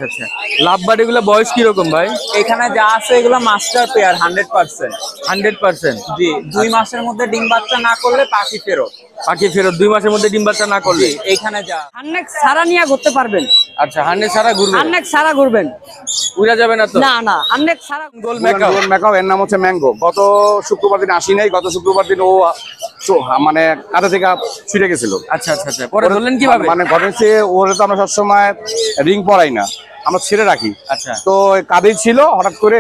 আচ্ছা আচ্ছা। Love bird এগুলো বয়স কিরকম ভাই? এখানে যা আছে এগুলো মাস্টার পেয়ার 100%। 100%? জি, 2 মাসের মধ্যে ডিম বাচ্চা না করলে পাখি ফেরত। পাখি ফেরত 2 মাসের মধ্যে ডিম বাচ্চা না করলে? এইখানে যা হান্নেক সারা নিয়ে ঘুরতে পারবেন। আচ্ছা, 100 সারা ঘুরবে? হান্নেক সারা ঘুরবেন, উড়া যাবে না তো? না না, হান্নেক সারা। গোল ম্যাকাও। গোল ম্যাকাও, এর নাম হচ্ছে ম্যাঙ্গো। গত শুক্রবার দিন আসি নাই, গত শুক্রবার দিন ও মানে কাঁধে থেকে ছুটে গেছিল। আচ্ছা আচ্ছা আচ্ছা, পরে ধরলেন কিভাবে? মানে ঘটেছে ওরে তো আমরা সবসময় রিং পরাই না, আমরা ছেড়ে রাখি। আচ্ছা। তো কাঁধেই ছিল, হঠাৎ করে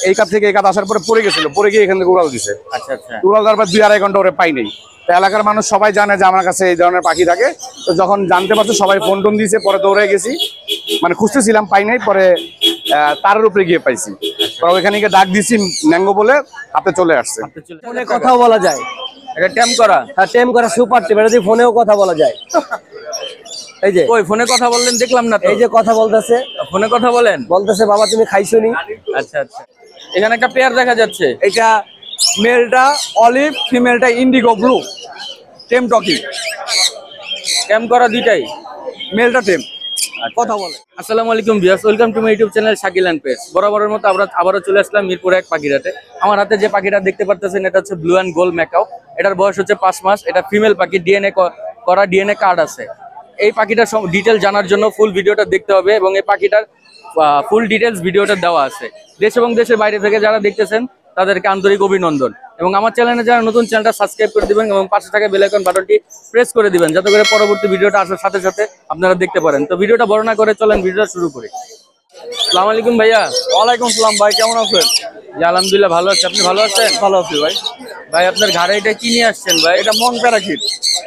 এই কাঁধ থেকে এই কাঁধ আসার পরে পড়ে গেছিল, পড়ে গিয়ে এখান থেকে উড়াল দিছে। আচ্ছা আচ্ছা। উড়াল দেওয়ার পর 2-2.5 ঘন্টা ওরে পাই নেই। তো এলাকার মানুষ সবাই জানে যে আমার কাছে এই ধরনের পাখি থাকে। তো যখন জানতে পারছে সবাই ফোন টোন দিয়েছে, পরে দৌড়ে গেছি, মানে খুঁজতেছিলাম, পাই নাই। পরে তারের উপরে গিয়ে পাইছি, পরে ওইখানে গিয়ে ডাক দিছি ম্যাঙ্গো বলে, হাতে চলে আসছে। ফোনে কথাও বলা যায়, এটা টেম করা? হ্যাঁ, টেম করা সুপার টেম। এটা দিয়ে ফোনেও কথা বলা যায়। এই যে ওই ফোনে কথা বললেন দেখলাম না তো। এই যে কথা বলতেছে, ফোনে কথা বলেন? বলতেছে বাবা তুমি খাইছো নি। আচ্ছা আচ্ছা। এখানে একটা পেয়ার দেখা যাচ্ছে। এটা মেলটা অলিভ, ফিমেলটা ইন্ডিগো ব্লু। টেম টকি, টেম করা দুইটাই? মেলটা টেম, কথা বলে। আসসালামু আলাইকুম viewers, welcome to my YouTube channel Shakil and pets. বরাবরের মতো আমরা আবারও চলে আসলাম মিরপুর 1 পাখিরাতে। আমার হাতে যে পাখিটা দেখতে পারতেছেন এটা হচ্ছে ব্লু অ্যান্ড গোল্ড ম্যাকাও। এটার বয়স হচ্ছে 5 মাস। এটা ফিমেল পাখি, ডিএনএ করা ডিএনএ কার্ড আছে। এই পাখিটার ডিটেল জানার জন্য ফুল ভিডিওটা দেখতে হবে এবং এই পাখিটার ফুল ডিটেলস ভিডিওটা দেওয়া আছে। দেশ এবং দেশের বাইরে থেকে যারা দেখতেছেন তাদেরকে আন্তরিক অভিনন্দন। এবং আমার চ্যানেলে যারা নতুন, চ্যানেলটা সাবস্ক্রাইব করে দিবেন এবং পাশে থাকা বেল আইকন বাটনটি প্রেস করে দিবেন, যাতে করে পরবর্তী ভিডিওটা আসার সাথে সাথে আপনারা দেখতে পারেন। তো ভিডিওটা বড় না করে চলেন ভিডিওটা শুরু করি। আসসালামু আলাইকুম ভাইয়া। ওয়ালাইকুম সালাম ভাই, কেমন আছেন? জি আলহামদুলিল্লাহ ভালো আছি, আপনি ভালো আছেন? ভালো আছি ভাই। ভাই আপনার ঘাড়ে এটা কি নিয়ে আসছেন ভাই? এটা মন প্যারাকিট।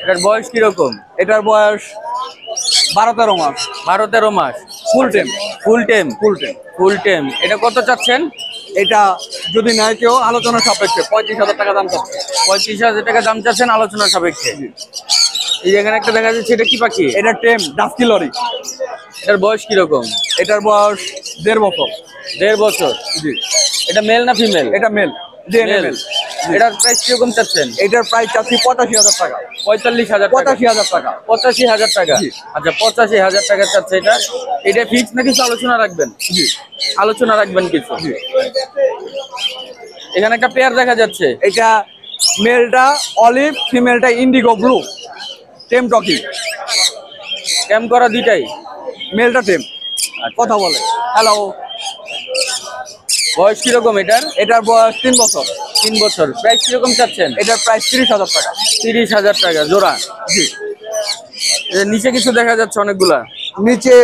এটার বয়স কিরকম? এটার বয়স 12-13 মাস। 12-13 মাস। ফুল টেম। ফুল টেম? ফুল টেম। ফুল টেম। এটা কত চাচ্ছেন? এটা যদি নেয় কেউ আলোচনা সাপেক্ষে 35,000 টাকা দাম চাচ্ছে। 35,000 টাকা দাম চাচ্ছেন আলোচনা সাপেক্ষে। এই যে এখানে একটা দেখা যাচ্ছে, এটা কি পাখি? এটা টেম ডাস্কি লরি। এটার বয়স কিরকম? এটার বয়স 1.5 বছর। 1.5 বছর? জি। এটা মেল না ফিমেল? এটা মেল, ডিএনএ মেল। এটার প্রাইস কিরকম চাচ্ছেন? এটার প্রাইস চাচ্ছি 85,000 টাকা। 45,000 টাকা? 85,000 টাকা। 85,000 টাকা? জি। আচ্ছা 85,000 টাকা চাচ্ছে এটা। এটা ফিক্স না কিছু আলোচনা রাখবেন? জি। আলোচনা রাখবেন কিছু? জি। এখানে একটা পেয়ার দেখা যাচ্ছে। এটা মেলটা অলিভ, ফিমেলটা ইন্ডিগো ব্লু। টেম টকি, ক্যাম করা দুইটাই? মেলটা টেম, কথা বলে। হ্যালো। বয়স কিরকম এটার? এটার বয়স 3 বছর। 3 বছর। প্রাইস কিরকম চাচ্ছেন? এটার প্রাইস 30,000 টাকা। 30,000 টাকা জোড়া? জি। এর নিচে কিছু দেখা যাচ্ছে অনেকগুলা। নিচে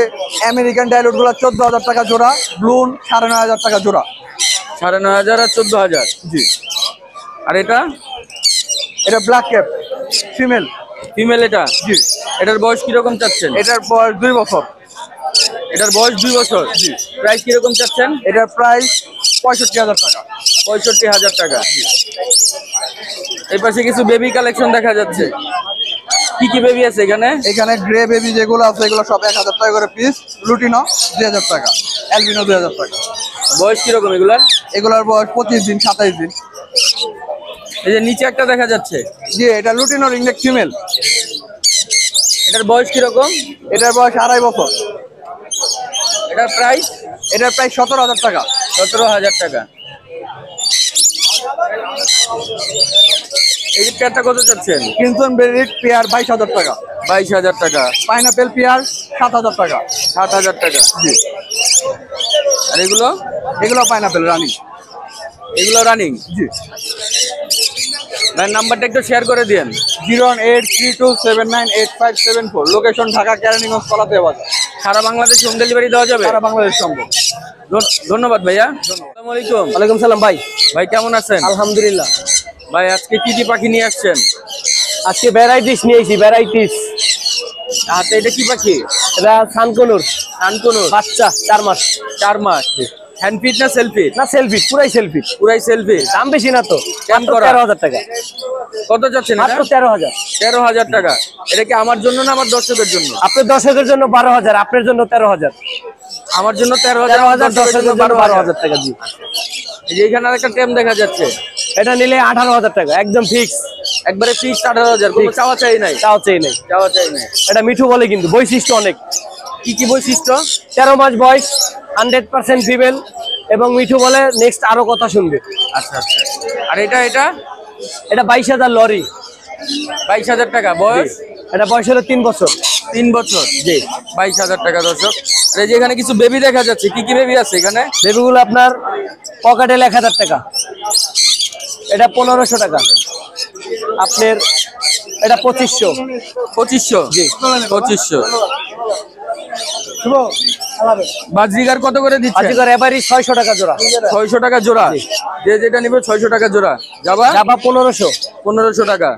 আমেরিকান ডাইলুট গুলা 14,000 টাকা জোড়া, ব্লুন 9,500 টাকা জোড়া। 9,500 আর 14,000? জি। আর এটা? এটা ব্ল্যাক ক্যাপ, ফিমেল। ফিমেল এটা? জি। এটার বয়স কিরকম চাচ্ছেন? এটার বয়স 2 বছর। এটার বয়স 2 বছর? জি। প্রাইস কিরকম চাচ্ছেন? এটার প্রাইস 65,000 টাকা। 65,000 টাকা। এই পাশে কিছু বেবি কালেকশন দেখা যাচ্ছে। কি কি বেবি আছে এখানে? এখানে গ্রে বেবি যেগুলো আছে এগুলো সব 1,000 টাকা করে পিস। লুটিনো 2,000 টাকা, অ্যালবিনো 2,000 টাকা। বয়স কিরকম এগুলার? এগুলোর বয়স 25 দিন, 27 দিন। এই যে নিচে একটা দেখা যাচ্ছে। জি, এটা লুটিনো রিংনেক ফিমেল। এটার বয়স কিরকম? এটার বয়স 2.5 বছর। এটার প্রাইস? এটার প্রাইস 17,000 টাকা। 17,000 টাকা। এই যে পেয়ারটা কত চাচ্ছেন? কিনসন বেরিট পেয়ার 22,000 টাকা। 22,000 টাকা। পাইনাপেল পেয়ার 7,000 টাকা। 7,000 টাকা। জি। আর এগুলো? এগুলো পাইনাপেল রানিং। এগুলো রানিং? জি। ভাই নাম্বারটা একটু শেয়ার করে দিন। 01832798574। লোকেশন ঢাকা কেরানীগঞ্জ কলাতে বাজার। সারা বাংলাদেশ হোম ডেলিভারি দেওয়া যাবে? সারা বাংলাদেশ সম্ভব। ধন্যবাদ ভাইয়া। আসসালামু আলাইকুম। ওয়ালাইকুম সালাম ভাই। ভাই কেমন আছেন? আলহামদুলিল্লাহ। ভাই আজকে কি কি পাখি নিয়ে আসছেন? আজকে ভ্যারাইটিস নিয়েছি, ভ্যারাইটিস। হাতে এটা কি পাখি? এটা সানকনুর, আনকোনো? বাচ্চা 4 মাস। 4 মাস। হ্যান্ড ফিট না সেলফি? না সেলফি, পুরাই সেলফি। পুরাই সেলফি? দাম বেশি না তো, কেমন করা? 13,000 টাকা। কত যাচ্ছেন এটা? মাত্র 13,000। 13,000 টাকা। এটা কি আমার জন্য না আমার দর্শকের জন্য? আপনার দর্শকের জন্য 12,000, আপনার জন্য 13,000। আমার জন্য 13,000, 13,000, দর্শকের জন্য 12,000 টাকা। জি। এই যে এখানে আরেকটা টেম দেখা যাচ্ছে। এটা নিলে 18,000 টাকা, একদম ফিক্স। একবারে ফিক্স 18,000, কোনো চাওয়া চাই নাই? তাও চাই নাই। চাওয়া চাই নাই। এটা মিঠু বলে কিন্তু বৈশিষ্ট্য অনেক। কি কি বৈশিষ্ট্য? 13 মাস বয়স, 100% ফিমেল এবং মিঠু বলে নেক্সট আরো কথা শুনবে। আচ্ছা আচ্ছা। আর এটা এটা এটা 22,000 লরি। 22,000 টাকা বয়স? এটা বয়স হলো 3 বছর। 3 বছর। জি। 22,000 টাকা দর্শক। আর এই যে এখানে কিছু বেবি দেখা যাচ্ছে, কি কি বেবি আছে এখানে? বেবিগুলো আপনার পকেটেল 1000 টাকা, এটা 1500 টাকা, আপনার এটা 2500। 2500? জি 2500। বাজরিগার কত করে দিচ্ছে? আজিকার এভারেজ 600 টাকা জোড়া। 600 টাকা জোড়া। যে যেটা নিবে 600 টাকা জোড়া। জাবা? জাবা 1500। 1500 টাকা।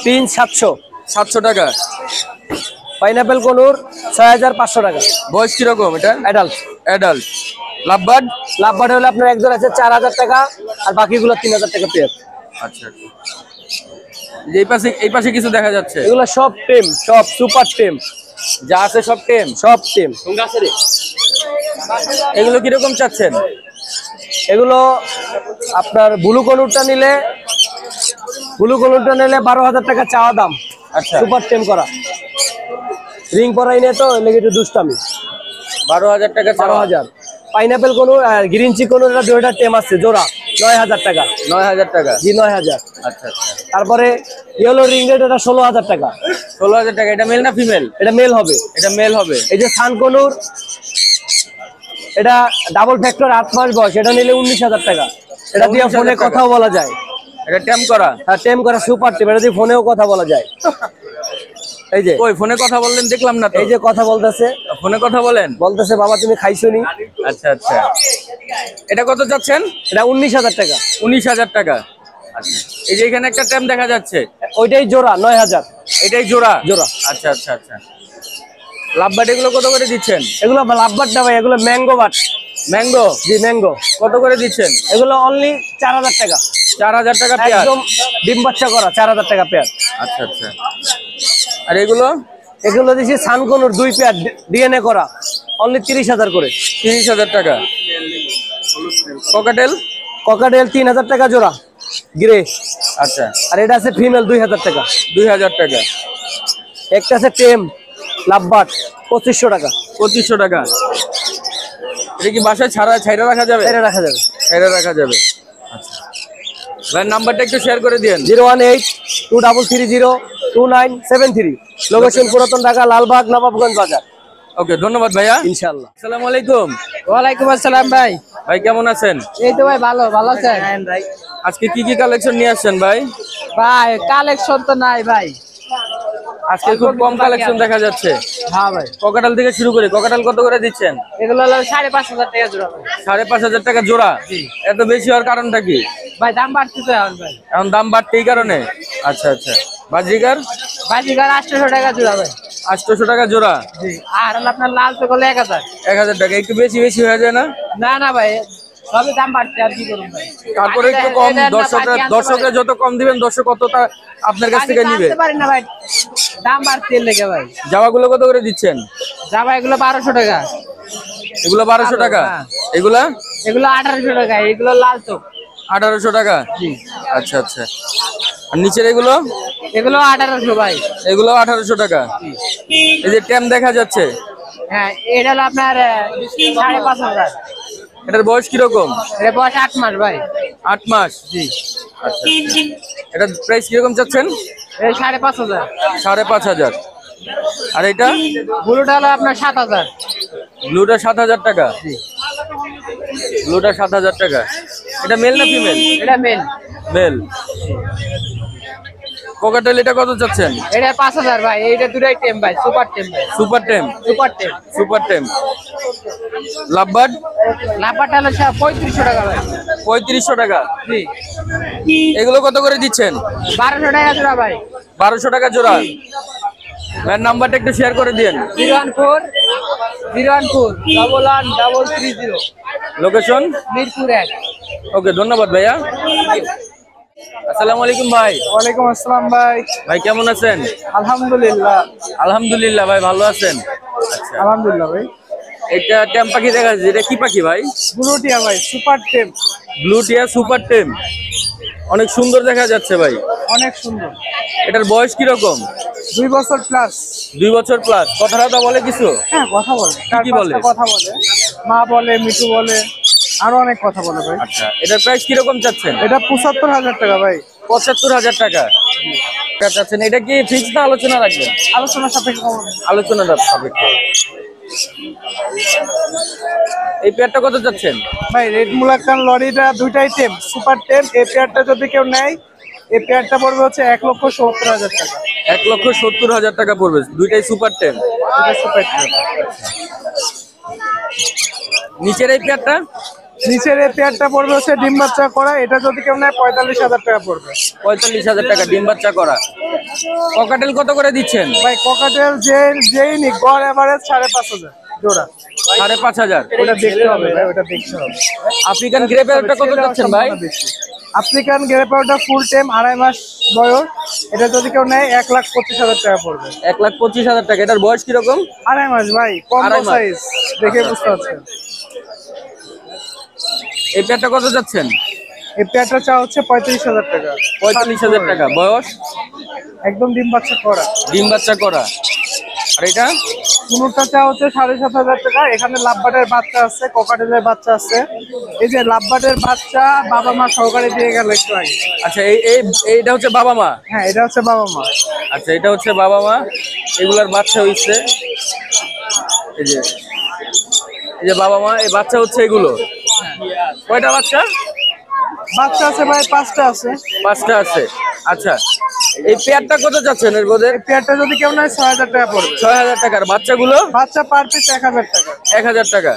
পিন 700। 700 টাকা। পাইনাপেল কোনুর 6500 টাকা। বয়স কিরকম এটা? অ্যাডাল্ট। অ্যাডাল্ট। লাভবার্ড? লাভবার্ড হলে আপনার একজন আছে 4000 টাকা, আর বাকিগুলো 3000 টাকা পেয়ার। আচ্ছা। যে এই পাশে কিছু দেখা যাচ্ছে, এগুলো সব টেম, সব সুপার টেম, যা আছে সব টেম। সব টেম। এগুলো কিরকম চাচ্ছেন? এগুলো আপনার ব্লু কলুরটা নিলে 12,000 টাকা চাওয়া দাম। আচ্ছা। সুপার টেম করা, রিং পরাই নিয়ে তো লেগে একটু দুষ্টামি। 12,000 টাকা। 12,000। পাইনাপেল কোন আর গ্রিন চিকন, এটা দুইটা টেম আছে জোড়া, 9,000 টাকা। 9,000 টাকা। জি 9,000। আচ্ছা আচ্ছা। তারপরে ইয়েলো রিং রেড, এটা 16,000 টাকা। 16,000 টাকা। এটা মেল না ফিমেল? এটা মেল হবে। এটা মেল হবে। এই যে সানকনুর, এটা ডাবল ফ্যাক্টর 8 মাস বয়স, এটা নিলে 19,000 টাকা। এটা দিয়ে 19,000 ফোনে টাকা। কথাও বলা যায়। এটা ট্যাম করা? আর টেম করা সুপার টেম, এটা দিয়ে ফোনেও কথা বলা যায়। এই যে ওই ফোনে কথা বললেন দেখলাম না তো। এই যে কথা বলতেছে, ফোনে কথা বলেন? বলতেছে বাবা তুমি খাইছো নি। আচ্ছা আচ্ছা। এটা কত যাচ্ছেন? এটা 19,000 টাকা। 19,000 টাকা। আচ্ছা। এই যে এখানে একটা ট্যাম দেখা যাচ্ছে, ওইটাই জোড়া 9,000। এটাই জোড়া? জোড়া। আচ্ছা আচ্ছা আচ্ছা। লাভবার্ড এগুলো কত করে দিচ্ছেন? এগুলো লাভবাট না ভাই, এগুলো mango but. Mango? G mango. কত করে দিচ্ছেন? এগুলো অনলি 4000 টাকা। 4,000 টাকা পেয়ার? একদম ডিম বাচ্চা করা, 4000 টাকা পেয়ার। আচ্ছা আচ্ছা। আর এগুলো? এগুলো দিচ্ছি সানকনুর 2 পেয়ার ডিএনএ করা, অনলি 30,000 করে। 30,000 টাকা। ককাটেল? ককাটেল 3,000 টাকা জোড়া, গ্রে। আচ্ছা। আর এটা আছে ফিমেল 2,000 টাকা। 2,000 টাকা। একটা আছে টেম লাভবাট 2500 টাকা। 2500 টাকা। এটা কি বাসায় ছাইরা রাখা যাবে? এটা রাখা যাবে। ছাইরা রাখা যাবে। আচ্ছা। ভাইয়ের নাম্বারটা একটু শেয়ার করে দিন। 018-2332-2973। লোকেশন পুরাতন ঢাকা, লালবাগ, নবাবগঞ্জ বাজার। ওকে, ধন্যবাদ ভাইয়া। ইনশাআল্লাহ। আসসালামু আলাইকুম। ওয়ালাইকুম আসসালাম ভাই। ভাই কেমন আছেন? এই তো ভাই ভালো আছেন? আজকে কি কি কালেকশন নিয়ে আসছেন ভাই? ভাই কালেকশন তো নাই ভাই, আজকে খুব কম কালেকশন দেখা যাচ্ছে। হ্যাঁ ভাই। ককাটাল থেকে শুরু করি। ককাটাল কত করে দিচ্ছেন? এগুলো হলো 5,500 টাকা জোড়া ভাই। 5,500 টাকা জোড়া? এত বেশি হওয়ার কারণটা কি? ভাই দাম বাড়ছে তো এখন ভাই। এখন দাম বাড়তে এই কারণে? আচ্ছা আচ্ছা। বাজরিকার? বাজিগার 800 টাকা জোড়া ভাই। 800 টাকা জোড়া? জি। আর হলো আপনার লাল তো করলে 1000। 1000 টাকা একটু বেশি বেশি হয়ে যায় না? না না ভাই, সবই দাম বাড়ছে, আর কি করুন ভাই। তারপরে একটু কম, দর্শকরা যত কম দিবেন দর্শক তত আপনার কাছ থেকে নিবে। আনতে পারি না ভাই, দাম বাড়ছে এর লেগে ভাই। জামাগুলো কত করে দিচ্ছেন? জামা এগুলো 1200 টাকা। এগুলো 1200 টাকা? এগুলা? এগুলো 1800 টাকা। এগুলো লাল তো 1800 টাকা? জি। আচ্ছা আচ্ছা। আর নিচের এগুলো? এগুলো 1800 ভাই। এগুলো 1800 টাকা। এই যে ট্যাম দেখা যাচ্ছে, হ্যাঁ এটা হলো আপনার 5,500। এটার বয়স কিরকম? এর বয়স 8 মাস ভাই। 8 মাস? জি। আচ্ছা। এটার প্রাইস কিরকম চাচ্ছেন? এই 5,500। 5,500। আর এটা? ব্লুটা হলো আপনার 7,000। ব্লুটা 7,000 টাকা? ব্লুটা 7,000 টাকা। এটা মেল না ফিমেল? এটা মেল। মেল। কোকাটেল এটা কত চাচ্ছেন? এটা 5,000 ভাই। এইটা দুটাই টেম ভাই, সুপার টেম ভাই। সুপার টেম? সুপার টেম। সুপার টেম। লাভবার্ড? লাভবারটা হলো 3500 টাকা ভাই। 3500 টাকা? জি। এগুলো কত করে দিচ্ছেন? 1200 টাকা জোড়া ভাই। 1200 টাকা জোড়া? ভাইয়ের নাম্বারটা একটু শেয়ার করে দিন। 014-014-11330। লোকেশন? মিরপুর 1। ওকে, ধন্যবাদ ভাইয়া। আসসালামু আলাইকুম ভাই। ওয়ালাইকুম আসসালাম ভাই। ভাই কেমন আছেন? আলহামদুলিল্লাহ। আলহামদুলিল্লাহ ভাই, ভালো আছেন? আচ্ছা। আলহামদুলিল্লাহ ভাই। এটা ট্যাম পাখি দেখা যাচ্ছে, এটা কি পাখি ভাই? ব্লুটিয়া ভাই, সুপার টেম। ব্লু টিয়া সুপার টেম, অনেক সুন্দর দেখা যাচ্ছে ভাই। অনেক সুন্দর। এটার বয়স কিরকম? 2 বছর প্লাস। 2 বছর প্লাস। কথাটা বলে কিছু? হ্যাঁ কথা বলে, কি বলে? কথা বলে, মা বলে, মিঠু বলে, আরো অনেক কথা বলে ভাই। আচ্ছা, এটার প্রাইস কিরকম চাচ্ছেন? এটা ৭৫,০০০ টাকা ভাই। ৭৫,০০০ টাকা চাচ্ছেন। এটা কি ফিক্স না আলোচনা রাখবেন? আলোচনা সাপেক্ষে কমাবো। আলোচনা সাপেক্ষে। এই পেয়ারটা কত চাচ্ছেন? ভাই রেড মুলাক্কান লরিটা দুইটাই টেম, সুপার টেম। এই পেয়ারটা যদি কেউ নেয়, এই পেয়ারটা পড়বে হচ্ছে ১,৭০,০০০ টাকা। ১,৭০,০০০ টাকা পড়বে, দুইটাই সুপার টেন। এটা সুপার টেম। নিচের এই পেয়ারটা? নিচের এই পেয়ারটা পড়বে হচ্ছে ডিম বাচ্চা করা। এটা যদি কেউ নেয় ৪৫,০০০ টাকা পড়বে। ৪৫,০০০ টাকা ডিম বাচ্চা করা। ককাটেল কত করে দিচ্ছেন? ভাই ককাটেল যেই নি গড় এভারেজ ৫,৫০০ জোড়া। ৫,৫০০। ওটা দেখতে হবে ভাই, ওটা দেখতে হবে। আফ্রিকান গ্রে পেয়ারটা কত চাচ্ছেন ভাই? আফ্রিকান গ্রে পেয়ারটা ফুল টাইম ২.৫ মাস বয়স। এটা যদি কেউ নেয় ১,২৫,০০০ টাকা পড়বে। ১,২৫,০০০ টাকা। এটার বয়স কিরকম? ২.৫ মাস ভাই, কম ২.৫ মাস। সাইজ দেখে বুঝতে পারছেন। এই পেয়ারটা কত যাচ্ছেন? এই পেয়ারটা চা হচ্ছে ৩৫,০০০ টাকা। ৪৫,০০০ টাকা। বয়স? একদম ডিম বাচ্চা করা। ডিম বাচ্চা করা। আর এটা? কোনটা চা হচ্ছে ৭,৫০০ টাকা। এখানে লাভবাটের বাচ্চা আছে, ককাটেলের বাচ্চা আছে। এই যে লাভবাটের বাচ্চা বাবা মা সহকারে দিয়ে গেল একটু আগে। আচ্ছা, এইটা হচ্ছে বাবা মা? হ্যাঁ এটা হচ্ছে বাবা মা। আচ্ছা, এটা হচ্ছে বাবা মা। এগুলার বাচ্চা হইছে এই যে বাবা মা, এই বাচ্চা হচ্ছে এগুলো। কয়টা বাচ্চা? বাচ্চা আছে ভাই ৫টা আছে। 5টা আছে। আচ্ছা, এই পেয়ারটা কত চাচ্ছেন এর মধ্যে? এই পেয়ারটা যদি কেউ নেয় ৬,০০০ টাকা পড়বে। ৬,০০০ টাকার। বাচ্চাগুলো? বাচ্চা পার পিস ১,০০০ টাকা। ১,০০০ টাকা।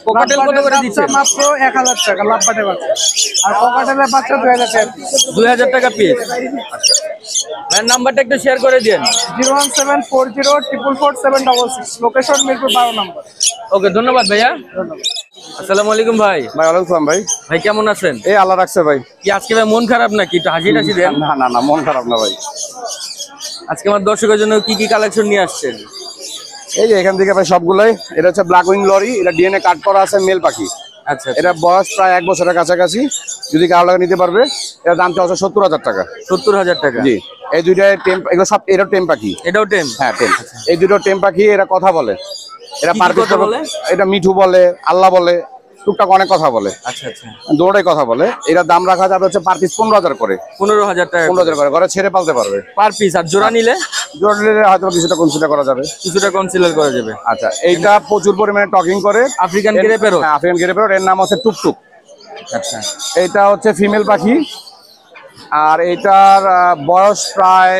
কোকাটেল কত করে দিচ্ছেন? মাত্র ১,০০০ টাকা লাভবাটের বাচ্চা। আর কোকাটেলের বাচ্চা ২,০০০ টাকা। ২,০০০ টাকা পিস। আচ্ছা, ভাইয়ের নাম্বারটা একটু শেয়ার করে দিন। 01740444766, লোকেশন মিরপুর ১২ নম্বর। ওকে, ধন্যবাদ ভাইয়া। আসসালামু আলাইকুম ভাই। ভাই ওয়ালাইকুম ভাই। ভাই কেমন আছেন? এই আল্লাহ রাখছে ভাই। কি আজকে ভাই মন খারাপ নাকি? একটু হাসি টাসি দেন। না না না, মন খারাপ না ভাই। আজকে আমার দর্শকের জন্য কি কি কালেকশন নিয়ে আসছেন? এই যে এখান থেকে ভাই সবগুলোই। এটা হচ্ছে ব্ল্যাক উইং লরি, এটা ডিএনএ কাট করা আছে, মেল পাখি। আচ্ছা, এটা বয়স প্রায় ১ বছরের কাছাকাছি। যদি কারো লাগে নিতে পারবে। এটা দাম চাওয়া ৭০,০০০ টাকা। ৭০,০০০ টাকা। জি, এই দুইটাই টেম, এগুলো সব এটা টেম পাখি। এটাও টেম? হ্যাঁ টেম। এই দুটো টেম পাখি, এরা কথা বলে। এরা কি পার কথা বলে? এটা মিঠু বলে, আল্লাহ বলে, টুকটাক অনেক কথা বলে। আচ্ছা আচ্ছা, দৌড়াই কথা বলে। এটার দাম রাখা যাবে হচ্ছে পার পিস ১৫,০০০ করে। ১৫,০০০ টাকা ১৫,০০০ করে ঘরে ছেড়ে পালতে পারবে পার পিস। আর জোড়া নিলে? জোড়া নিলে হয়তো কিছুটা কনসিডার করা যাবে। কিছুটা কনসিডার করা যাবে। আচ্ছা, এইটা প্রচুর পরিমাণে টকিং করে। African grey parrot? হ্যাঁ, আফ্রিকান গ্রে প্যারট। এর নাম হচ্ছে টুকটুক। আচ্ছা, এইটা হচ্ছে ফিমেল পাখি। আর এইটার বয়স প্রায়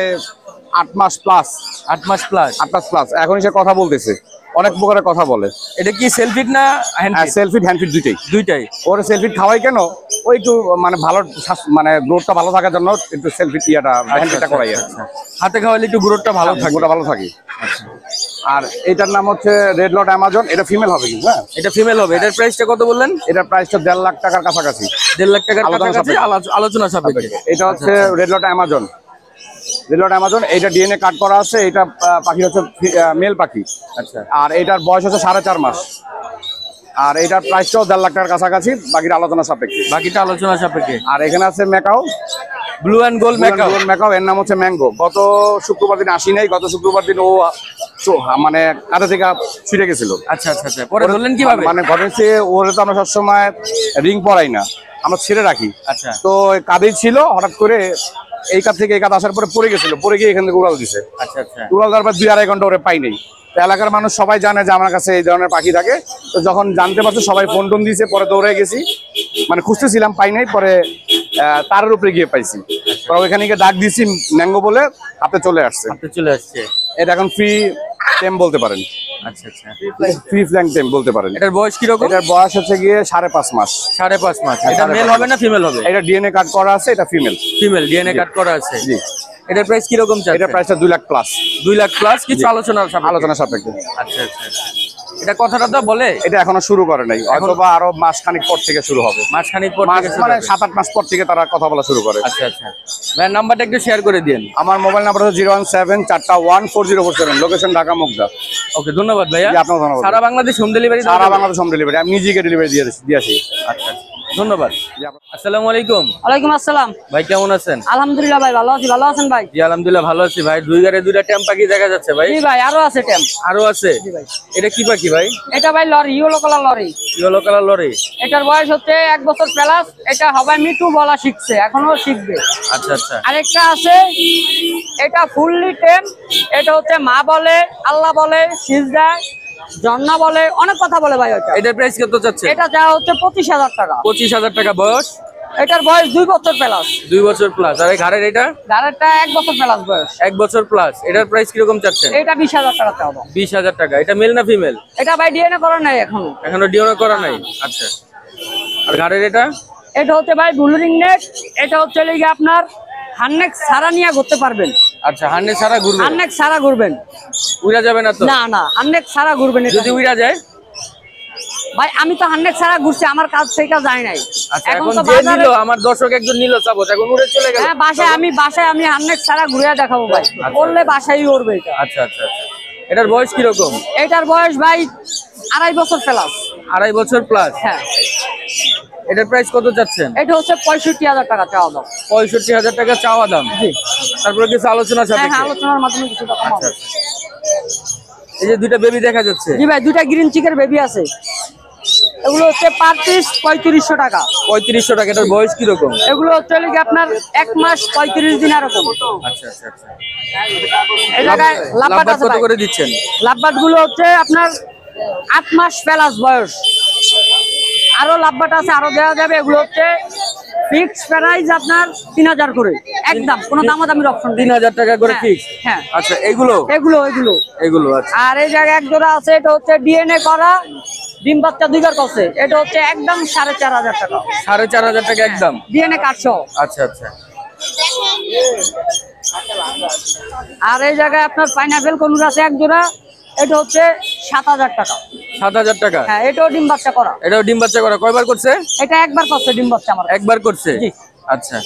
৮ মাস প্লাস। ৮ মাস প্লাস? ৮ মাস প্লাস। এখনই সে কথা বলতেছে, অনেক প্রকারের কথা বলে। এটা কি সেলফিট না হ্যান্ডফিট? সেলফিট হ্যান্ডফিট দুইটাই। দুইটাই। ওরে সেলফিট খাওয়াই কেন? ওই একটু মানে ভালো মানে গ্রোথটা ভালো থাকার জন্য একটু সেলফিট হ্যান্ডফিটটা করাই। আচ্ছা, হাতে খাওয়ালে একটু গ্রোথটা ভালো থাকে। গ্রোথটা ভালো থাকে। আর এটার নাম হচ্ছে রেড লট অ্যামাজন। এটা ফিমেল হবে কিন্তু। হ্যাঁ, এটা ফিমেল হবে। এটার প্রাইসটা কত বললেন? এটার প্রাইসটা ১.৫ লাখ টাকার কাছাকাছি। ১.৫ লাখ টাকার আলোচনা কাছাকাছি, সাপেক্ষে। আলোচনা সাপেক্ষে। এটা হচ্ছে রেড লট অ্যামাজন। রেড লট অ্যামাজন, এইটা ডিএনএ কাট করা আছে। এটা পাখি হচ্ছে মেল পাখি। আচ্ছা, আর এটার বয়স হচ্ছে ৪.৫ মাস। আর এটার প্রাইসটাও ১.৫ লাখ টাকার কাছাকাছি, বাকিটা আলোচনা সাপেক্ষে। বাকিটা আলোচনা সাপেক্ষে। আর এখানে আছে macaw, blue and gold macaw. Macaw, এর নাম হচ্ছে ম্যাঙ্গো। গত শুক্রবার দিন আসি নাই। গত শুক্রবার দিন ও মানে কাঁধে থেকে ছুটে গেছিল। আচ্ছা আচ্ছা আচ্ছা, পরে ধরলেন কিভাবে? মানে ঘটেছে, ওরে তো আমরা সবসময় রিং পরাই না, আমরা ছেড়ে রাখি। আচ্ছা, তো কাঁধেই ছিল, হঠাৎ করে এই কাঁধ থেকে এই কাঁধ আসার পরে পড়ে গেছিল, পড়ে গিয়ে এখান থেকে উড়াল দিছে। আচ্ছা আচ্ছা। উড়াল দেওয়ার পর ২-২.৫ ঘন্টা ওরে পাই নেই। তো এলাকার মানুষ সবাই জানে যে আমার কাছে এই ধরনের পাখি থাকে। তো যখন জানতে পারছে সবাই ফোন টোন দিয়েছে, পরে দৌড়ে গেছি, মানে খুঁজতেছিলাম, পাই নাই। পরে তারের উপরে গিয়ে পাইছি। পরে ওইখানে গিয়ে ডাক দিয়েছি ম্যাঙ্গো বলে, হাতে চলে আসছে। হাতে চলে আসছে। এটা এখন ফ্রি টেম বলতে পারেন। আচ্ছা আচ্ছা, ফ্রি ফ্ল্যাং টেম বলতে পারেন। এটার বয়স কিরকম? এটার বয়স হচ্ছে গিয়ে ৫.৫ মাস। ৫.৫ মাস। এটা মেল হবে না ফিমেল হবে? এটা ডিএনএ কাট করা আছে, এটা ফিমেল। ফিমেল, ডিএনএ কাট করা আছে। জি। এটার প্রাইস কিরকম চাচ্ছেন? এটার প্রাইসটা ২ লাখ প্লাস। ২ লাখ প্লাস, কিছু আলোচনা সাপেক্ষে। আচ্ছা আচ্ছা আচ্ছা। এটা কথাটা তো বলে? এটা এখনো শুরু করে নাই, অথবা আরো মাসখানিক পর থেকে শুরু হবে। মাসখানিক পর থেকে মানে ৭-৮ মাস পর থেকে তারা কথা বলা শুরু করে। আচ্ছা আচ্ছা, ভাই নাম্বারটা একটু শেয়ার করে দিন। আমার মোবাইল নাম্বার হচ্ছে 017-4টা-14047, লোকেশন ঢাকা মুগদা। ওকে, ধন্যবাদ ভাইয়া। জি, আপনাকে ধন্যবাদ। সারা বাংলাদেশ হোম ডেলিভারি? সারা বাংলাদেশ হোম ডেলিভারি, আমি নিজেকে ডেলিভারি দিয়ে আসি। আচ্ছা, ধন্যবাদ। আসসালামু আলাইকুম। ওয়ালাইকুম আসসালাম। ভাই কেমন আছেন? আলহামদুলিল্লাহ ভাই ভালো আছি, ভালো আছেন ভাই? জি আলহামদুলিল্লাহ ভালো আছি ভাই। দুই গাড়ি দুইটা ট্যাম পাখি দেখা যাচ্ছে ভাই। জি ভাই আরো আছে টেম। আরো আছে? ভাই এটা কি পাখি ভাই? এটা ভাই lory, yellow colour lory. Yellow colour lory. এটার বয়স হচ্ছে 1 বছর প্লাস। এটা হবাই মিটু বলা শিখছে, এখনো শিখবে। আচ্ছা আচ্ছা। আরেকটা আছে, এটা ফুললি টেম। এটা হচ্ছে মা বলে, আল্লাহ বলে, সিজদা, জন্না বলে, অনেক কথা বলে ভাই। ওটা এটার প্রাইস কত চাচ্ছে? এটা যা হচ্ছে 25,000 টাকা। 25,000 টাকা। বয়স? এটার বয়স 2 বছর প্লাস। 2 বছর প্লাস। আর এই ঘাড়ের এটা? গাড়িটা 1 বছর প্লাস বয়স। 1 বছর প্লাস। এটার প্রাইস কিরকম চাচ্ছেন? এটা 20,000 টাকা চাওয়া। 20,000 টাকা। এটা মেল না ফিমেল? এটা ভাই ডিএনএ করা নাই এখনো। এখনো ডিওনা করা নাই। আচ্ছা। আর ঘাড়ের এটা? এটা হচ্ছে ভাই ব্লু রিং নেক। এটা হচ্ছে লিগে আপনার হান্নেক সারা নিয়ে ঘুরতে পারবেন। আচ্ছা, হান্নে সারা ঘুরবে? হান্নেক সারা ঘুরবেন। উড়া যাবে না তো? না না, হান্নেক সারা ঘুরবেন। যদি উড়া যায়? ভাই আমি তো হান্নেক সারা ঘুরছি, আমার কাজ থেকে যায় নাই। আচ্ছা, এখন এখন তো যে বাজারে নিল, আমার দর্শক একজন নিল সাপোজ, এখন উড়ে চলে গেল। হ্যাঁ, বাসায় আমি হান্নেক সারা ঘুরে দেখাবো ভাই। বললে বাসায় উড়বে এটা। আচ্ছা আচ্ছা আচ্ছা। এটার বয়স কিরকম? এটার বয়স ভাই 2.5 বছর প্লাস। 2.5 বছর প্লাস। হ্যাঁ। এটার প্রাইস কত চাচ্ছেন? এটা হচ্ছে 65,000 টাকা চাওয়া দাম। 65,000 টাকা চাওয়া দাম। জি। তারপরে কিছু আলোচনা হ্যাঁ সাপেক্ষে? হ্যাঁ, আলোচনার মাধ্যমে কিছু টাকা পাবো। এই যে দুইটা বেবি দেখা যাচ্ছে। জি ভাই, 2টা গ্রিন চিকের বেবি আছে। এগুলো হচ্ছে পার পিস 3500 টাকা। 3500 টাকা। এটার বয়স কিরকম? এগুলো হচ্ছে লিগে আপনার 1 মাস 35 দিন এরকম। আচ্ছা আচ্ছা আচ্ছা। এই জায়গায় লাভবাট লাভবাট আছে কত ভাই। করে দিচ্ছেন? লাভবাট গুলো হচ্ছে আপনার 8 মাস প্লাস বয়স। আরো লাভবাট আছে, আরো দেওয়া যাবে। এগুলো হচ্ছে ফিক্স প্রাইস আপনার 3000 করে একদম, কোনো দামাদামির অপশন নেই। 3000 টাকা করে ফিক্স? হ্যাঁ। আচ্ছা, এগুলো এগুলো আচ্ছা। আর এই জায়গায় এক জোড়া আছে, এটা হচ্ছে ডিএনএ করা, ডিম বাচ্চা 2বার করছে। এটা হচ্ছে একদম 4500 টাকা। 4500 টাকা একদম? ডিএনএ কাটছো। আচ্ছা আচ্ছা। আর এই জায়গায় আপনার পাইনাপেল কনুর আছে এক জোড়া। এটা হচ্ছে 7000 টাকা। 7000 টাকা? হ্যাঁ, এটাও ডিম বাচ্চা করা। এটাও ডিম বাচ্চা করা। কয়বার করছে? এটা একবার করছে ডিম বাচ্চা আমার। একবার করছে? জি। আচ্ছা।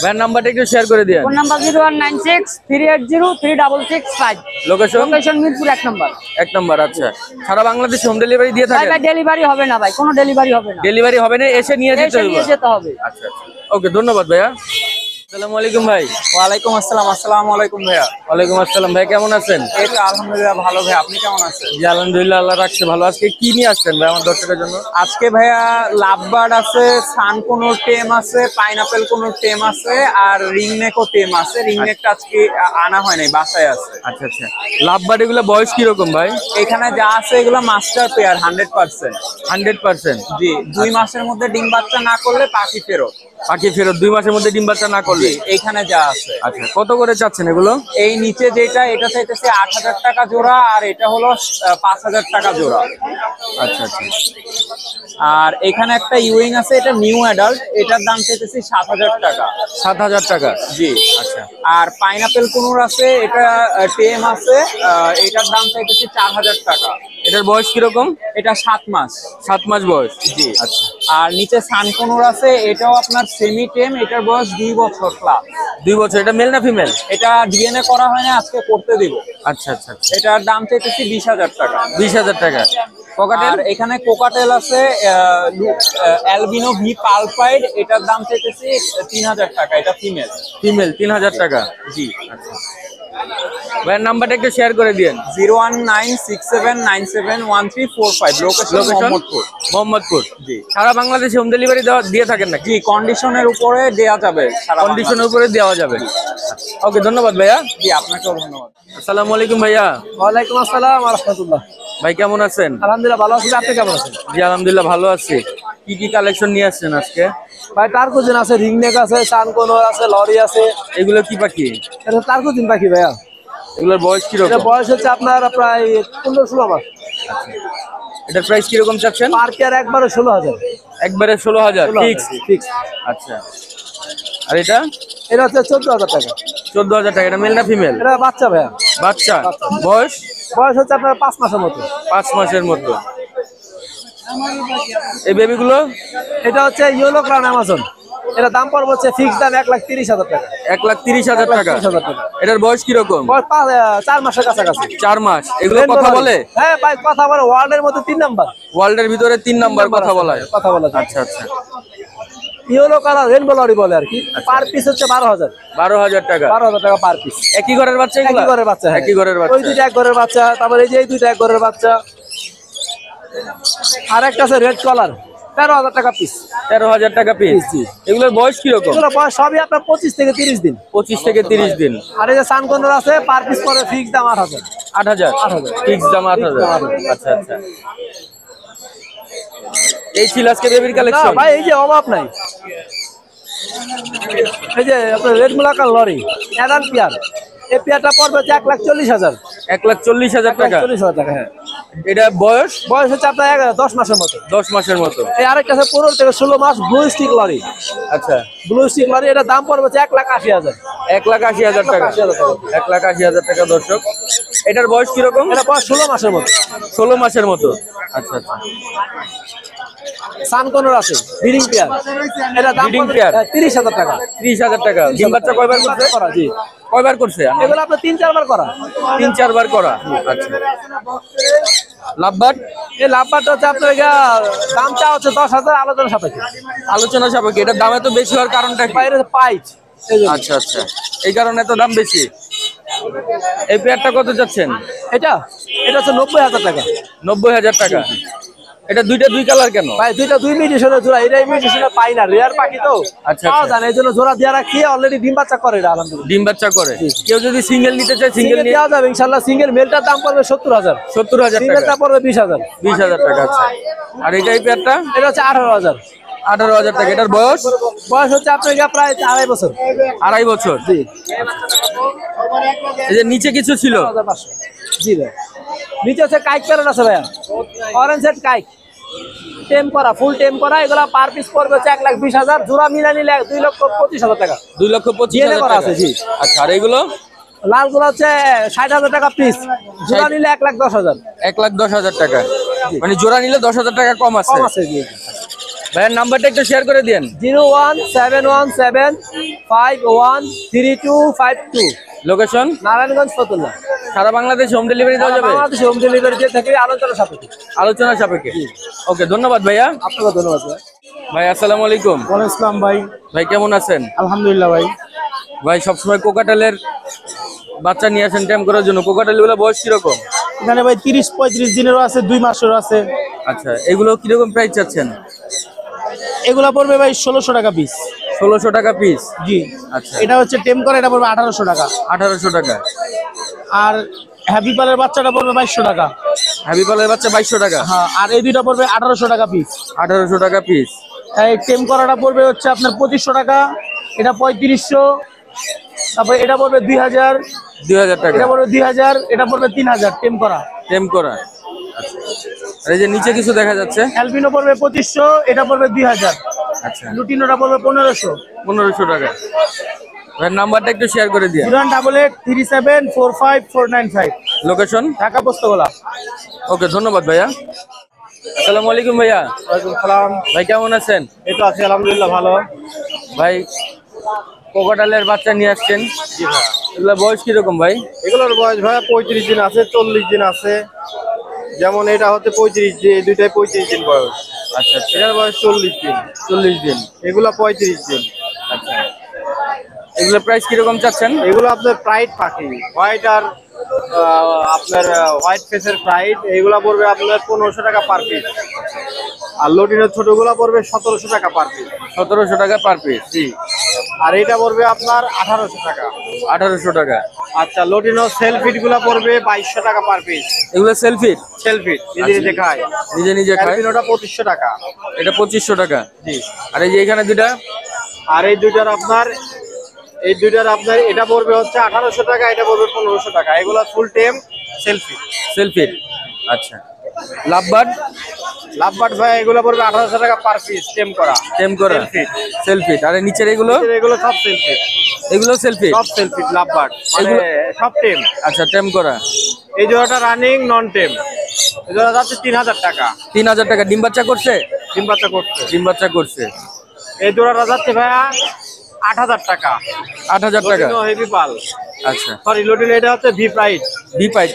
ভাইয়ের নাম্বারটা একটু শেয়ার করে দিন। Phone number 0196380365। Location? Location Mirpur 1 নম্বর। 1 নম্বর। আচ্ছা। সারা বাংলাদেশে হোম ডেলিভারি দিয়ে ভাই থাকেন? ভাই ডেলিভারি হবে না ভাই, কোনো ডেলিভারি হবে না। ডেলিভারি হবে না, এসে নিয়ে যেতে এসে হবে? নিয়ে যেতে হবে। আচ্ছা আচ্ছা। ওকে, ধন্যবাদ ভাইয়া। আসসালামু আলাইকুম ভাই। ওয়ালাইকুম আসসালাম। আসসালামু আলাইকুম ভাইয়া। ওয়ালাইকুম আসসালাম ভাই, কেমন আছেন? এই তো আলহামদুলিল্লাহ ভালো ভাই, আপনি কেমন আছেন? জি আলহামদুলিল্লাহ, আল্লাহ রাখছে ভালো। আজকে কি নিয়ে আসছেন ভাই আমার দর্শকের জন্য? আজকে ভাইয়া লাভবার্ড আছে, সানকোনোর টেম আছে, পাইনাপেল কোনোর টেম আছে, আর রিংনেকও টেম আছে। রিংনেকটা আজকে আনা হয় নাই, বাসায় আছে। আচ্ছা আচ্ছা। লাভবার্ড এগুলো বয়স কিরকম ভাই? এখানে যা আছে এগুলো মাস্টার পেয়ার 100%। 100%? জি, 2 মাসের মধ্যে ডিম বাচ্চা না করলে পাখি ফেরত। পাখি ফেরত 2 মাসের মধ্যে ডিম বাচ্চা না করলে? এইখানে যা আছে। আচ্ছা, কত করে চাচ্ছেন এগুলো? এই নিচে যেটা, এটা চাইতেছে 8000 টাকা জোড়া, আর এটা হলো 5000 টাকা জোড়া। আচ্ছা আচ্ছা। আর এখানে একটা ইউইং আছে, এটা নিউ অ্যাডাল্ট, এটার দাম চাইতেছি 7000 টাকা। 7000 টাকা? জি। আচ্ছা। আর পাইনাপেল কুনুর আছে, এটা টেম আছে, এটার দাম চাইতেছি 4000 টাকা। এটার বয়স কিরকম? এটা 7 মাস। 7 মাস বয়স? জি। আচ্ছা। আর নিচে সানকুনুর আছে, এটাও আপনার সেমি টেম, এটার বয়স 2 বছর প্লাস। 2 বছর। এটা মেল না ফিমেল? এটা ডিএনএ করা হয় না, আজকে করতে দিব। আচ্ছা আচ্ছা আচ্ছা। এটার দাম চাইতেছি 20000 টাকা। 20000 টাকা। আর এখানে কোকাটেল আছে, অ্যালবিনো ভি পালপাইড, এটার দাম চাইতেছি 3000 টাকা। এটা ফিমেল। ফিমেল 3000 টাকা? জি। আচ্ছা। ভাইয়ের নাম্বারটা একটু শেয়ার করে দিন। 01967971345। লোকেশন মোহাম্মদপুর। মোহাম্মদপুর? জি। সারা বাংলাদেশে হোম ডেলিভারি দিয়ে থাকেন নাকি? জি, কন্ডিশনের উপরে দেয়া যাবে। কন্ডিশনের উপরে দেওয়া যাবে? ওকে, ধন্যবাদ ভাইয়া। জি, আপনাকেও ধন্যবাদ। আসসালামু আলাইকুম ভাইয়া। ওয়ালাইকুম আসসালাম ওয়া রাহমাতুল্লাহ। ভাই কেমন আছেন? আলহামদুলিল্লাহ ভালো আছি, আপনি কেমন আছেন? জি আলহামদুলিল্লাহ ভালো আছি। কি কি কালেকশন নিয়ে আসছেন আজকে? ভাই টার্কুজিন আছে, রিংনেক আছে, সানকোনোর আছে, লরি আছে। এগুলো কি পাখি? এটা টার্কুজিন পাখি ভাইয়া। এগুলোর বয়স এটা কিরকম? বয়স হচ্ছে আপনার প্রায় 15-16 মাস। এটার প্রাইস কিরকম চাচ্ছেন? পার পেয়ার একবারে 16000। একবারে 16000 ফিক্স? ফিক্স। আচ্ছা। আর এটা? এটা হচ্ছে 14000 টাকা। 14000 টাকা। এটা মেল না ফিমেল? এটা বাচ্চা ভাইয়া। বাচ্চা? বয়স? বয়স হচ্ছে আপনার 5 মাসের মতো। 5 মাসের মতো। এই বেবিগুলো? এটা হচ্ছে ইয়েলো ক্রাউন অ্যামাজন। এটা দাম পড়বে হচ্ছে ফিক্স দাম 1,30,000 টাকা। 1,30,000 টাকা। 1,30,000 টাকা। এটার বয়স কিরকম? 4 মাসের কাছাকাছি। 4 মাস। এগুলো কথা বলে? হ্যাঁ ভাই কথা বলে, ওয়ার্ল্ডের মধ্যে 3 নাম্বার। ওয়ার্ল্ডের ভিতরে 3 নাম্বার কথা বলা হয়। কথা বলা যায়। আচ্ছা আচ্ছা, ইয়েলো কালার রেনবো লরি বলে আর কি। পার পিস হচ্ছে 12,000। 12,000 টাকা। 12,000 টাকা পার পিস। একই ঘরের বাচ্চা এগুলো? একই ঘরের বাচ্চা, হ্যাঁ। একই ঘরের বাচ্চা। ওই দুইটা এক ঘরের বাচ্চা, তারপর এই যে এই দুইটা এক ঘরের বাচ্চা। আর একটা আছে রেড কালার, 13,000 টাকা পিস। 13,000 টাকা পিস। জি। এগুলোর বয়স কিরকম? এগুলো বয়স সবই আপনার 25 থেকে 30 দিন। 25 থেকে 30 দিন। আর এই যে সানকর্নার আছে, পার পিস পরে ফিক্স দাম 8,000। 8,000। 8,000। ফিক্স দাম 8,000। আচ্ছা আচ্ছা, এই ছিল আজকে বেবির না কালেকশন। ভাই এই যে অভাব নাই। এই যে আপনার রেড মুলাকার লরি অ্যাডাল্ট পেয়ার, এই পেয়ারটা পড়বে হচ্ছে 1,40,000। 1,40,000 টাকা। 1,40,000 টাকা, হ্যাঁ। এটা বয়স বয়স হচ্ছে আপনার 10 মাসের মতো। 10 মাসের মতো। এই আরেকটা আছে 15 থেকে 16 মাস ব্লু স্টিক লরি। আচ্ছা, ব্লু স্টিক লরি, এটা দাম পড়বে হচ্ছে 1,80,000। 1,80,000 টাকা। 1,80,000 টাকা দর্শক। এটার বয়স কিরকম? এটা বয়স 16 মাসের মতো। 16 মাসের মতো। আচ্ছা আচ্ছা, সানকর্নার আছে ব্রিডিং পেয়ার, এটা দাম Breeding পড়বে pair? 30,000 টাকা। 30,000 টাকা। ডিম বাচ্চা কয়বার করছে? করা, জি। কয়বার করছে? এগুলো আপনার 3-4 বার করা। 3-4 বার করা। আচ্ছা, লাভবাট? এই লাভবারটা হচ্ছে আপনার দাম চা হচ্ছে 10,000, আলোচনা সাপেক্ষে। আলোচনা সাপেক্ষে। এটার দাম এত বেশি হওয়ার কারণটা কি? বাইরে পাইচ। আচ্ছা আচ্ছা, এই কারণে এত দাম বেশি। এই পেয়ারটা কত যাচ্ছেন? এটা হচ্ছে 90,000 টাকা। 90,000 টাকা। এটা দুইটা দুই কালার কেন? ভাই দুইটা দুই মিউটেশনের জোড়া, এটা মিউটেশনে পাই না, রেয়ার পাখি তো। আচ্ছা, পাওয়া আচ্ছা। যায় না, এই জন্য জোড়া দিয়ে রাখি। অলরেডি ডিম বাচ্চা করে এটা, আলহামদুলিল্লাহ। ডিম বাচ্চা করে। কেউ যদি সিঙ্গেল নিতে চায় সিঙ্গেল সিঙ্গেল নিয়ে দেওয়া যাবে ইনশাআল্লাহ। সিঙ্গেল মেলটার দাম পড়বে 70,000। 70,000 টাকা। সিঙ্গেলটা পড়বে 20,000। 20,000 টাকা। আচ্ছা, আর এই পেয়ারটা? এটা হচ্ছে 18,000। 18,000 টাকা। এটার বয়স? বয়স হচ্ছে আপনার প্রায় 2.5 বছর। 2.5 বছর। জি। এই যে নিচে কিছু ছিল? 15,500। জি ভাই। নিচে হচ্ছে কাইক প্যারেন্ট আছে ভাইয়া, অরেঞ্জ হেড কাইক, টেম করা, ফুল টেম করা। এগুলা পার পিস পড়বে হচ্ছে 1,20,000। জোড়া মিলা নিলে 2,25,000 টাকা। 2,25,000 করা টাকা আছে, জি। আচ্ছা, আর এইগুলো? লালগুলো হচ্ছে 60,000 টাকা পিস, জোড়া নিলে 1,10,000। 1,10,000 টাকা। মানে জোড়া নিলে 10,000 টাকা কম আছে। কম আছে, জি। ভাইয়ের নাম্বারটা একটু শেয়ার করে দেন। 01717513252। লোকেশন? নারায়ণগঞ্জ, ফতুল্লা। সারা বাংলাদেশে হোম ডেলিভারি দেওয়া যাবে? বাংলাদেশে হোম ডেলিভারি দিয়ে থাকি, আলোচনা সাপেক্ষে। আলোচনা সাপেক্ষে। ওকে, ধন্যবাদ ভাইয়া। আপনাকে ধন্যবাদ ভাই। ভাই আসসালামু আলাইকুম। ওয়ালাইকুম আসসালাম ভাই। ভাই কেমন আছেন? আলহামদুলিল্লাহ ভাই। ভাই সবসময় কোকাটেলের বাচ্চা নিয়ে আসেন ট্যাম করার জন্য। কোকাটেল গুলো বয়স কিরকম? এখানে ভাই 30-35 দিনেরও আছে, 2 মাসেরও আছে। আচ্ছা, এগুলো কিরকম প্রাইস চাচ্ছেন? এগুলা পড়বে ভাই 1,600 টাকা পিস। 1,600 টাকা পিস। জি। আচ্ছা, এটা হচ্ছে টেম করা, এটা পড়বে 1,800 টাকা। 1,800 টাকা। আর হ্যাপি পালের বাচ্চাটা পড়বে 2,200 টাকা। হ্যাপি পালের বাচ্চা 2,200 টাকা। হ্যাঁ, আর এই দুইটা পড়বে 1,800 টাকা পিস। 1,800 টাকা পিস। এই টেম করাটা পড়বে হচ্ছে আপনার 2,500 টাকা, এটা 3,500, তারপরে এটা পড়বে 2,000, 2,000 টাকা। এটা পড়বে 2,000, এটা পড়বে 3,000 টেম করা। টেম করা। আচ্ছা, আর এই যে নিচে কিছু দেখা যাচ্ছে? অ্যালবিনো পড়বে 2,500, এটা পড়বে 2,000। আচ্ছা, লুটিনোটা পড়বে 1,500। 1,500 টাকা। ভাইয়ের নাম্বারটা একটু শেয়ার করে দিয়ে। 01837454995। লোকেশন? ঢাকা পোস্তগোলা। ওকে, ধন্যবাদ ভাইয়া। আসসালামু আলাইকুম ভাইয়া। ওয়ালাইকুম সালাম। ভাই কেমন আছেন? এই তো আছি আলহামদুলিল্লাহ, ভালো। ভাই কোকাটেলের বাচ্চা নিয়ে আসছেন, এগুলো বয়স কিরকম ভাই? এগুলোর বয়স ভাই 35 দিন আছে, 40 দিন আছে। যেমন এটা হচ্ছে 35 দিন, এই দুইটাই 35 দিন বয়স। আচ্ছা আচ্ছা, এটার বয়স 40 দিন, 40 দিন। এগুলা 35 দিন। আচ্ছা, এগুলো প্রাইস কিরকম চাচ্ছেন? এগুলো আপনার প্রাইড পাখি, হোয়াইট আর আপনার হোয়াইট ফেসের প্রাইড। এগুলা পড়বে আপনার 1,500 টাকা পার পিস। আর লটিনের ছোটগুলা পড়বে 1,700 টাকা পার পিস। 1,700 টাকা পার পিস। জি। আর এটা পড়বে আপনার 1,800 টাকা। 1,800 টাকা। আচ্ছা, লটিনো সেলফিট গুলা পড়বে 2,200 টাকা পার পিস। এগুলো সেলফি? সেলফিট নিজে নিজে খায়, নিজে নিজে খায়। অ্যালবিনোটা 2,500 টাকা। এটা 2,500 টাকা। জি। আর এই যে এখানে দুইটা? আর এই দুইটার আপনার এটা পড়বে হচ্ছে 1,800 টাকা, এটা পড়বে 1,500 টাকা। এগুলা ফুল টেম সেলফি। সেলফি। আচ্ছা, লাভবার্ড? লাভবার্ড ভাই এগুলো পড়বে 1,800 টাকা পার পিস, টেম করা। টেম করা সেলফি। সেলফি। আর এই নিচের এগুলো? এগুলো সব সেলফি, এগুলো সেলফি? সব সেলফি লাভবার্ড, মানে সব টেম। আচ্ছা, টেম করা। এই জোড়াটা রানিং নন টেম, এই জোড়া যাচ্ছে 3,000 টাকা। 3,000 টাকা। ডিম বাচ্চা করছে? ডিম বাচ্চা করছে। ডিম বাচ্চা করছে। এই জোড়াটা যাচ্ছে ভাইয়া 8,000 টাকা। 8,000 টাকা। হেভি পাল, আচ্ছা, সরি লুটিনো, এটা হচ্ছে ভি প্রাইড। B pint.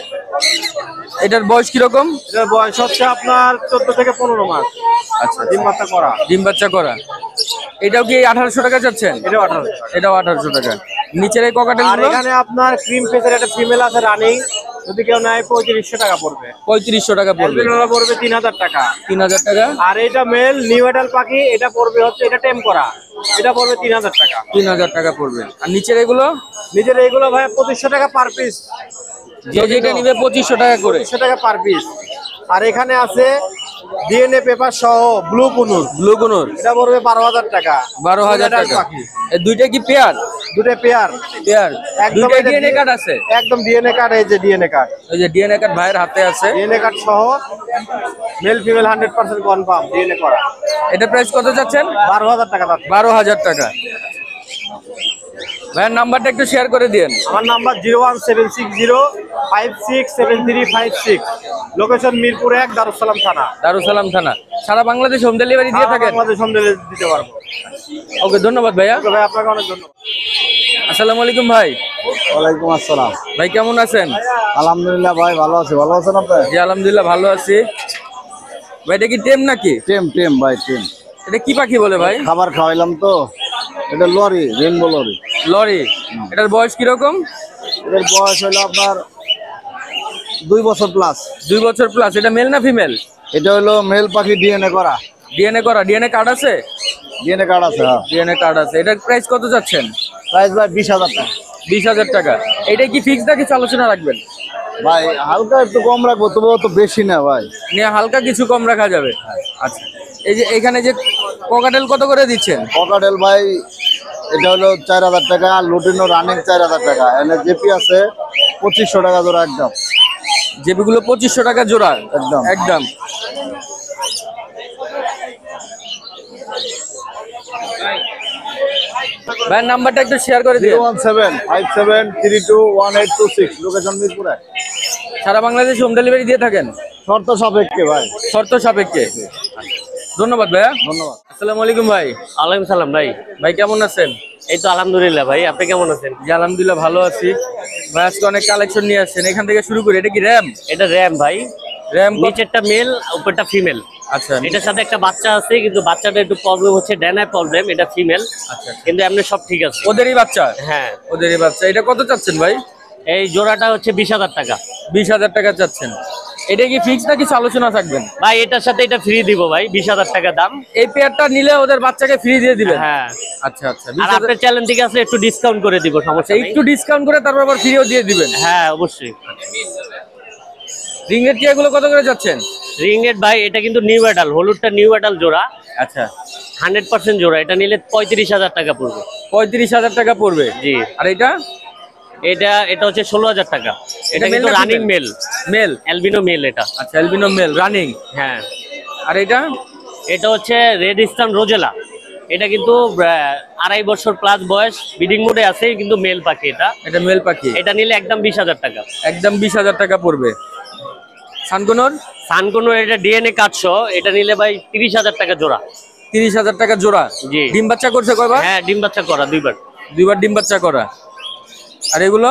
এটার বয়স কিরকম? এটার বয়স হচ্ছে আপনার 14 থেকে 15 মাস। আচ্ছা, ডিম বাচ্চা করা। ডিম বাচ্চা করা। এটাও কি 1800 টাকা চাচ্ছেন? এটাও 18,000 টাকা। এটাও 1800 টাকা। নিচের এই ককাটেল আর এখানে আপনার ক্রিম ফেসের একটা ফিমেল আছে রানিং, যদি কেউ নেয় 3500 টাকা পড়বে। 3500 টাকা পড়বে। অ্যালবিনোটা পড়বে 3000 টাকা। 3000 টাকা। আর এটা মেল নিউ এডাল পাখি, এটা পড়বে হচ্ছে, এটা টেম করা, এটা পড়বে 3000 টাকা। 3000 টাকা পড়বে। আর নিচের এগুলো? নিজের এইগুলো ভাই 2500 টাকা পার পিস। যে যেটা নিবে 2500 টাকা করে। 2500 টাকা পার পিস। আর এখানে আছে ডিএনএ পেপার সহ ব্লু কুনুর, ব্লু কোনর এটা পড়বে 12,000 টাকা। 12,000 Adult টাকা। পাখি, এই দুইটা কি পেয়ার? দুটো পেয়ার। পেয়ার। একদম দুইটা এটা ডিএনএ কার্ড আছে? একদম ডিএনএ কার্ড, এই যে ডিএনএ কার্ড, ওই যে ডিএনএ কার্ড ভাইয়ের হাতে আছে। ডিএনএ কার্ড সহ মেল ফিমেল 100% কনফার্ম ডিএনএ করা। এটা প্রাইস কত যাচ্ছেন? 12,000 টাকা যাচ্ছে। 12,000 টাকা। ভাইয়ের নাম্বারটা একটু শেয়ার করে দিন। আমার নাম্বার 01760567356, লোকেশন মিরপুর 1, দারুসালাম থানা। দারুসালাম থানা। সারা বাংলাদেশ হোম ডেলিভারি দিয়ে থাকেন? আমাদের সন্ধ্যে দিতে পারবো। ওকে, ধন্যবাদ ভাইয়া। ওকে ভাই, আপনাকে অনেক ধন্যবাদ। আসসালামু আলাইকুম ভাই। ওয়ালাইকুম আসসালাম। ভাই কেমন আছেন? আলহামদুলিল্লাহ ভাই, ভালো আছি। ভালো আছেন আপনি? জি আলহামদুলিল্লাহ ভালো আছি। ভাই এটা কি টেম নাকি? টেম ভাই, টেম। এটা কি পাখি বলে ভাই? খাবার খাওয়াইলাম তো। এটা লরি, রেনবো লরি। লরি। এটার বয়স কিরকম? এদের বয়স হলো আপনার 2 বছর প্লাস। 2 বছর প্লাস। এটা মেল না ফিমেল? এটা হলো মেল পাখি, ডিএনএ করা। ডিএনএ করা। ডিএনএ কার্ড আছে? ডিএনএ কার্ড আছে, হ্যাঁ। ডিএনএ কার্ড আছে। এটার প্রাইস কত যাচ্ছেন? প্রাইস ভাই 20,000 টাকা। 20,000 টাকা। এটা কি ফিক্স না কিছু আলোচনা রাখবেন? ভাই হালকা একটু কম রাখবো, তবু তো বেশি না ভাই। নিয়ে হালকা কিছু কম রাখা যাবে। আচ্ছা, এই যে এখানে যে কোকাটেল কত করে দিচ্ছেন? ককাটেল ভাই এটা হলো 4,000 টাকা, লুটিনো রানিং 4,000 টাকা। এনে জেপি আছে 2500 টাকা জোড়া একদম। যেগুলো 2500 টাকা জোড়া একদম। একদম। ভাইয়ের নাম্বারটা একটু শেয়ার করে দিন। 01757321826, লোকেশন মিরপুর 1। সারা বাংলাদেশ হোম ডেলিভারি দিয়ে থাকেন? শর্ত সাপেক্ষে ভাই। শর্ত সাপেক্ষে। ধন্যবাদ ভাইয়া। ধন্যবাদ। আসসালামু আলাইকুম ভাই। ওয়ালাইকুম সালাম ভাই। ভাই কেমন আছেন? এই তো আলহামদুলিল্লাহ ভাই, আপনি কেমন আছেন? জি আলহামদুলিল্লাহ ভালো আছি। ভাই আজকে অনেক কালেকশন নিয়ে আসছেন, এখান থেকে শুরু করি। এটা কি র্যাম? এটা র্যাম ভাই, র্যাম নিচেরটা মেল, উপরটা ফিমেল। আচ্ছা। এটার সাথে একটা বাচ্চা আছে, কিন্তু বাচ্চাটা একটু প্রবলেম হচ্ছে, ডেনায় প্রবলেম, এটা ফিমেল। আচ্ছা। কিন্তু এমনি সব ঠিক আছে। ওদেরই বাচ্চা? হ্যাঁ, ওদেরই বাচ্চা। এটা কত চাচ্ছেন ভাই? এই জোড়াটা হচ্ছে 20,000 টাকা। 20,000 টাকা চাচ্ছেন। এটা কি ফিক্স না কিছু আলোচনা থাকবেন? ভাই এটার সাথে এটা ফ্রি দিব ভাই, 20,000 টাকা দাম। এই পেয়ারটা নিলে ওদের বাচ্চাকে ফ্রি দিয়ে দিবেন? হ্যাঁ। আচ্ছা আচ্ছা। আর আপনার চ্যানেল থেকে আসলে একটু ডিসকাউন্ট করে দিব, সমস্যা নেই। একটু ডিসকাউন্ট করে তারপর আবার ফ্রিও দিয়ে দিবেন? হ্যাঁ অবশ্যই। রিংয়ের কি এগুলো কত করে যাচ্ছেন? রিংগেট ভাই এটা কিন্তু নিউ অ্যাডাল, হলুদটা নিউ অ্যাডাল জোড়া, আচ্ছা। 100% জোড়া। এটা নিলে 35,000 টাকা পড়বে। 35,000 টাকা পড়বে। জি। আর এটা? এটা হচ্ছে 16,000 টাকা। এটা male কিন্তু না running female? Male, male. Albino male এটা। আচ্ছা, অ্যালবিনো মেল রানিং। হ্যাঁ। আর এটা? এটা হচ্ছে রেড স্টান রোজেলা। এটা কিন্তু 2.5 বছর প্লাস বয়স, ব্রিডিং মোডে আছে, কিন্তু মেল পাখি এটা। এটা মেল পাখি। এটা নিলে একদম 20,000 টাকা। একদম 20,000 টাকা পড়বে। সানকোনর? সানকোনো এটা ডিএনএ কাটছো, এটা নিলে ভাই 30,000 টাকা জোড়া। 30,000 টাকা জোড়া। জি। ডিম বাচ্চা করছে কয়বার? হ্যাঁ, ডিম বাচ্চা করা 2বার। 2বার ডিম বাচ্চা করা। আর এগুলো?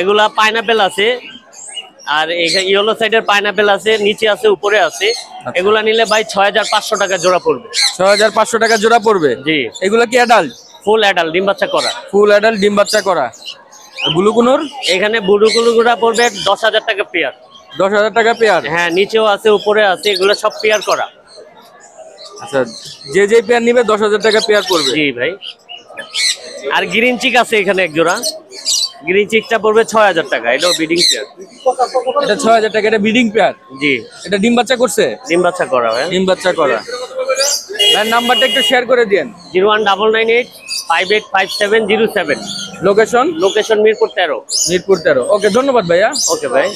এগুলা পাইনাপেল আছে, আর এখানে ইয়েলো সাইডের পাইনাপেল আছে, নিচে আছে, উপরে আছে। এগুলা নিলে ভাই 6,500 টাকা জোড়া পড়বে। 6,500 টাকা জোড়া পড়বে। জি। এগুলো কি অ্যাডাল্ট? ফুল অ্যাডাল্ট, ডিম বাচ্চা করা। ফুল অ্যাডাল্ট ডিম বাচ্চা করা। ব্লুকুনোর? এখানে বুড়ুগুলো পড়বে 10,000 টাকা পেয়ার। 10,000 টাকা পেয়ার। হ্যাঁ, নিচেও আছে, উপরে আছে, এগুলো সব পেয়ার করা। আচ্ছা, যে পেয়ার নিবে 10,000 টাকা পেয়ার পড়বে। জি ভাই। আর গ্রিন চিক আছে এখানে এক জোড়া, গ্রিন চিকটা পড়বে 6,000 টাকা। এটাও ব্রিডিং পেয়ার। এটা 6,000 টাকা। এটা ব্রিডিং পেয়ার? জি। এটা ডিম বাচ্চা করছে? ডিম বাচ্চা করা ভাই। ডিম বাচ্চা করা। ভাই নাম্বারটা একটু শেয়ার করে দিন। 01998585707। লোকেশন? লোকেশন মিরপুর 13। মিরপুর 13। ওকে, ধন্যবাদ ভাইয়া। ওকে ভাই।